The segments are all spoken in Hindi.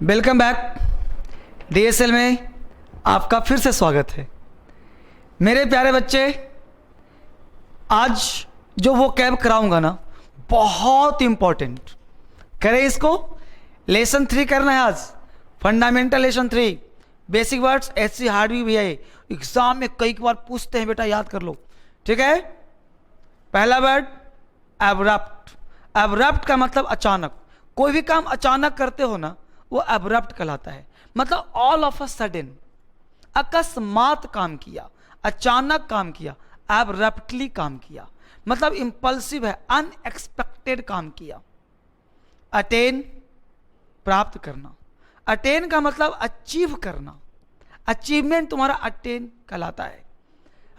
Welcome back. डीएसएल में आपका फिर से स्वागत है। मेरे प्यारे बच्चे, आज जो वो कैब कराऊंगा ना, बहुत इंपॉर्टेंट। करें इसको। लेसन 3 करना है आज, फंडामेंटल लेसन 3, बेसिक वर्ड्स। एससी हार्डवी भी है, एग्जाम में कई बार पूछते हैं, बेटा याद कर लो, ठीक है। पहला वर्ड एब्रप्ट। एब्रप्ट का मतलब अचानक। कोई भी काम अचानक करते हो ना, वो एब्रप्ट कहलाता है। मतलब ऑल ऑफ अ सडन, अकस्मात काम किया, अचानक काम किया, एब्रप्टली काम किया, मतलब इंपल्सिव है, अनएक्सपेक्टेड काम किया। अटेन, प्राप्त करना। अटेन का मतलब अचीव करना, अचीवमेंट तुम्हारा अटेन कहलाता है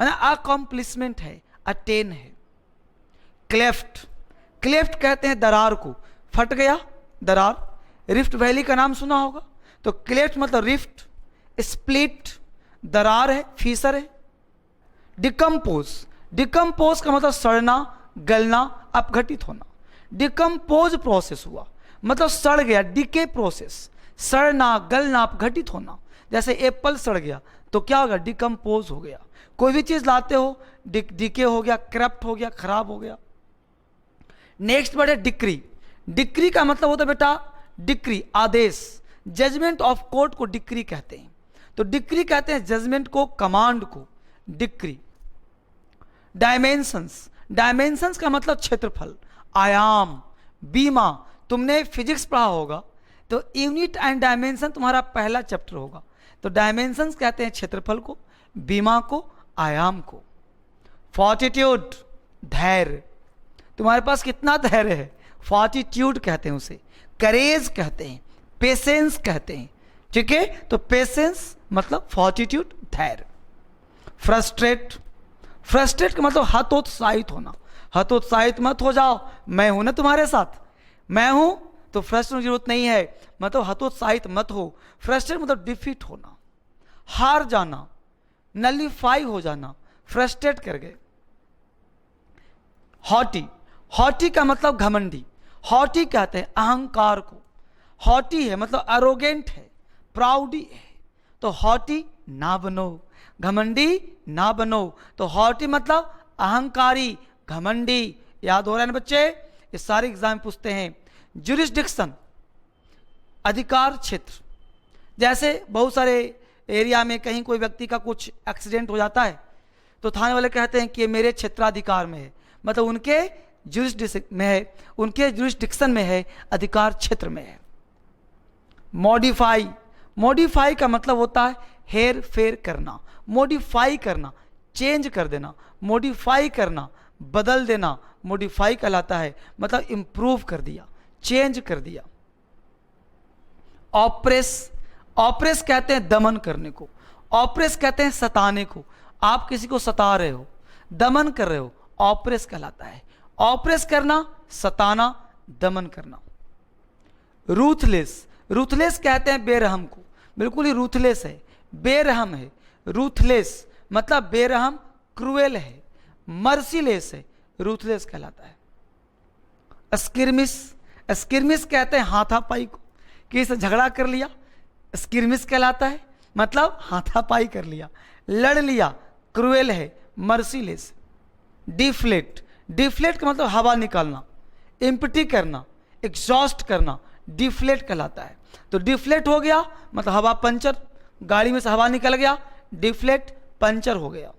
ना। अकॉम्प्लिशमेंट है, अटेन है। क्लेफ्ट, क्लेफ्ट कहते हैं दरार को, फट गया दरार। रिफ्ट वैली का नाम सुना होगा, तो क्लेफ्ट मतलब रिफ्ट, स्प्लिट, दरार है, फीसर है। डिकम्पोज, डिकम्पोज का मतलब सड़ना, गलना, अपघटित होना। डिकम्पोज प्रोसेस हुआ मतलब सड़ गया, डिके प्रोसेस, सड़ना, गलना, अपघटित होना। जैसे एप्पल सड़ गया तो क्या होगा, डिकम्पोज हो गया। कोई भी चीज लाते हो, डिके हो गया, करप्ट हो गया, खराब हो गया। नेक्स्ट वर्ड है डिक्री। डिक्री का मतलब होता है बेटा डिक्री, आदेश। जजमेंट ऑफ कोर्ट को डिक्री कहते हैं। तो डिक्री कहते हैं जजमेंट को, कमांड को, डिक्री। डायमेंशंस, डायमेंशंस का मतलब क्षेत्रफल, आयाम, बीमा। तुमने फिजिक्स पढ़ा होगा तो यूनिट एंड डायमेंशन तुम्हारा पहला चैप्टर होगा। तो डायमेंशंस कहते हैं क्षेत्रफल को, बीमा को, आयाम को। फॉर्टिट्यूड, धैर्य। तुम्हारे पास कितना धैर्य है, फॉर्टिट्यूड कहते हैं उसे। करेज कहते हैं, पेशेंस कहते हैं, ठीक है। तो पेशेंस मतलब फॉर्टिट्यूड, धैर्य। फ्रस्ट्रेट, फ्रस्ट्रेट का मतलब हतोत्साहित होना। हतोत्साहित मत हो जाओ, मैं हूं ना तुम्हारे साथ, मैं हूं तो फ्रस्ट्रेट की जरूरत नहीं है, मतलब हतोत्साहित मत हो। फ्रस्ट्रेट मतलब डिफीट होना, हार जाना, नलिफाई हो जाना, फ्रस्ट्रेट कर गए। हॉटी, हॉटी का मतलब घमंडी। हॉटी कहते हैं अहंकार को। हॉटी है मतलब अरोगेंट है, प्राउडी है। तो हॉटी ना बनो, घमंडी ना बनो। तो हॉटी मतलब अहंकारी, घमंडी। याद हो रहा है ना बच्चे, ये सारे एग्जाम पूछते हैं। जुरिस्डिक्शन, अधिकार क्षेत्र। जैसे बहुत सारे एरिया में कहीं कोई व्यक्ति का कुछ एक्सीडेंट हो जाता है तो थाने वाले कहते हैं कि ये मेरे क्षेत्राधिकार में है, मतलब उनके जुरिस्डिक्शन में है, उनके जुरिस्डिक्शन में है, अधिकार क्षेत्र में है। मॉडिफाई, मॉडिफाई का मतलब होता है हेर फेर करना, मॉडिफाई करना, चेंज कर देना, मॉडिफाई करना, बदल देना, मॉडिफाई कहलाता है, मतलब इंप्रूव कर दिया, चेंज कर दिया। ऑप्रेस, ऑप्रेस कहते हैं दमन करने को, ऑप्रेस कहते हैं सताने को। आप किसी को सता रहे हो, दमन कर रहे हो, ऑप्रेस कहलाता है। ऑप्रेस करना, सताना, दमन करना। रूथलेस, रूथलेस कहते हैं बेरहम को, बिल्कुल ही रूथलेस है, बेरहम है। रूथलेस मतलब बेरहम, क्रूएल है, मर्सीलेस है, रूथलेस कहलाता है। स्किर्मिस, स्किर्मिस कहते हैं हाथापाई को, किसी से झगड़ा कर लिया, स्किर्मिस कहलाता है, मतलब हाथापाई कर लिया, लड़ लिया, क्रूएल है, मर्सीलेस। डिफ्लेट, डिफ्लेट का मतलब हवा निकालना, एम्प्टी करना, एग्जॉस्ट करना, डिफ्लेट कहलाता है। तो डिफ्लेट हो गया मतलब हवा पंचर, गाड़ी में से हवा निकल गया, डिफ्लेट, पंचर हो गया।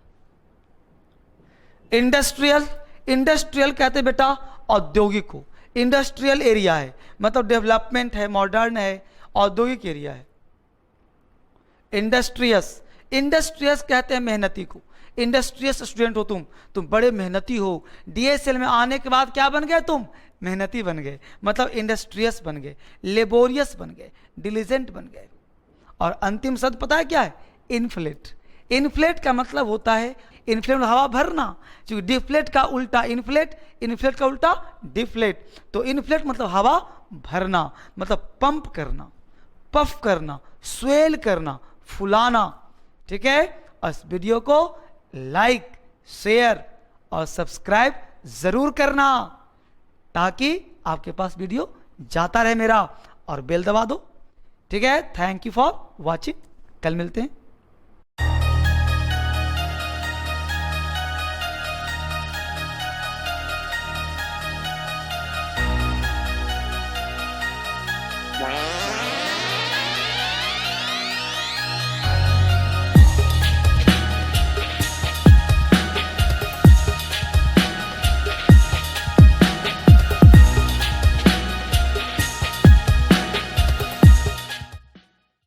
इंडस्ट्रियल, इंडस्ट्रियल कहते हैं बेटा औद्योगिक को, इंडस्ट्रियल एरिया है, मतलब डेवलपमेंट है, मॉडर्न है, औद्योगिक एरिया है। इंडस्ट्रियस, इंडस्ट्रियस कहते हैं मेहनती को, इंडस्ट्रियस स्टूडेंट हो तुम बड़े मेहनती हो। डीएसएल में आने के बाद क्या बन गए तुम, मेहनती बन गए, मतलब इंडस्ट्रियस बन गए, लेबोरियस बन गए, डिलीजेंट बन गए। और अंतिम शब्द पता है क्या है, इन्फ्लेट। इन्फ्लेट का मतलब होता है, इन्फ्लेट हवा भरना, क्योंकि डिफ्लेट का उल्टा इन्फ्लेट, इन्फ्लेट का उल्टा डिफ्लेट। तो इन्फ्लेट मतलब हवा भरना, मतलब पंप करना, पफ करना, स्वेल करना, फुलाना, ठीक है। और इस वीडियो को लाइक, शेयर और सब्सक्राइब जरूर करना, ताकि आपके पास वीडियो जाता रहे मेरा। और बेल दबा दो, ठीक है, थैंक यू फॉर वॉचिंग, कल मिलते हैं।